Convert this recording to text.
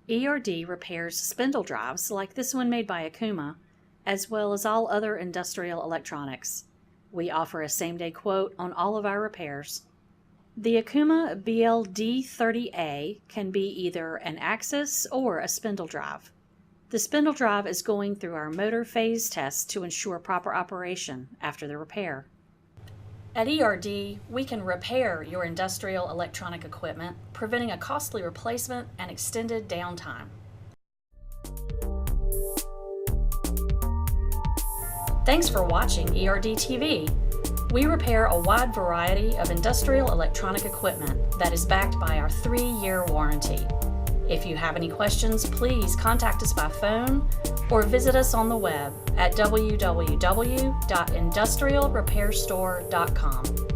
ERD repairs spindle drives like this one made by Okuma, as well as all other industrial electronics. We offer a same-day quote on all of our repairs. The Okuma bl-d30a can be either an axis or a spindle drive. The spindle drive is going through our motor phase test to ensure proper operation after the repair. At ERD, we can repair your industrial electronic equipment, preventing a costly replacement and extended downtime. Thanks for watching ERD TV. We repair a wide variety of industrial electronic equipment that is backed by our 3-year warranty. If you have any questions, please contact us by phone or visit us on the web at www.industrialrepairstore.com.